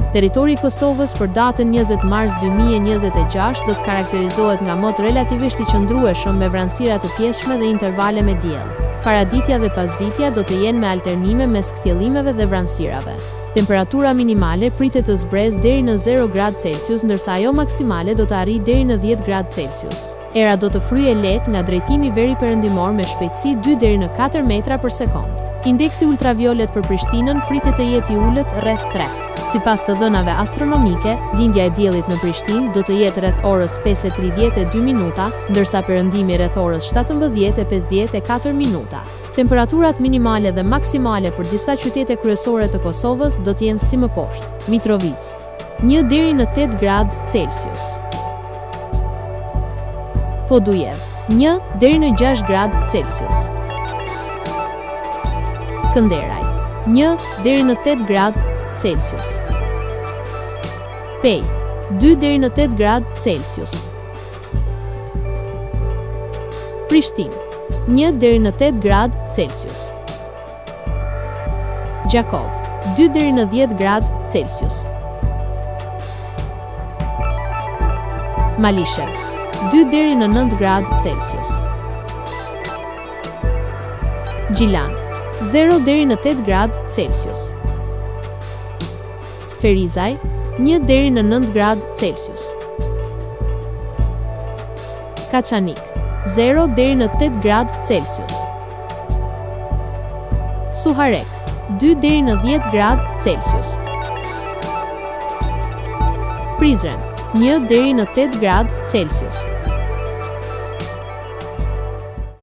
Territori i Kosovës për datën 20 mars 2026 do të karakterizohet nga mot relativisht i qëndrueshëm me vranësira të pjeshme dhe intervale me diell. Paraditja dhe pasditja do të jenë me alternime mes kthjellimeve dhe vranësirave. Temperatura minimale pritet të zbresë deri në 0 gradë Celsius, ndërsa ajo maksimale do të arrijë deri në 10 gradë Celsius. Era do të fryejë lehtë nga drejtimi veri perëndimor me shpejtësi 2 deri në 4 metra për sekond. Indeksi ultraviolet për Prishtinën pritet të jetë i ulët rreth 3. Sipas të dhënave astronomike, lindja e diellit në Prishtinë do të jetë rreth orës 5:32 minuta, ndërsa perëndimi rreth orës 17:54 minuta. Temperaturat minimale dhe maksimale për disa qytete kryesore të Kosovës do të jenë si më poshtë: Mitrovica 1 deri në 8 gradë Celsius, Podujev 1 deri në 6 gradë Celsius, Skënderaj 1 deri në 8 gradë Celsius, Pej 2 deri në 8 gradë Celsius, Prishtinë 1 deri në 8 gradë Celsius, Gjakov 2 deri në 10 gradë Celsius, Malishev 2 deri në 9 gradë Celsius, Gjilan 0 deri në 8 gradë Celsius, Ferizaj 1 deri në 9 gradë Celsius, Kaçanik 0 deri në 8 gradë Celsius, Suharek 2 deri në 10 gradë Celsius, Prizren 1 deri në 8 gradë Celsius.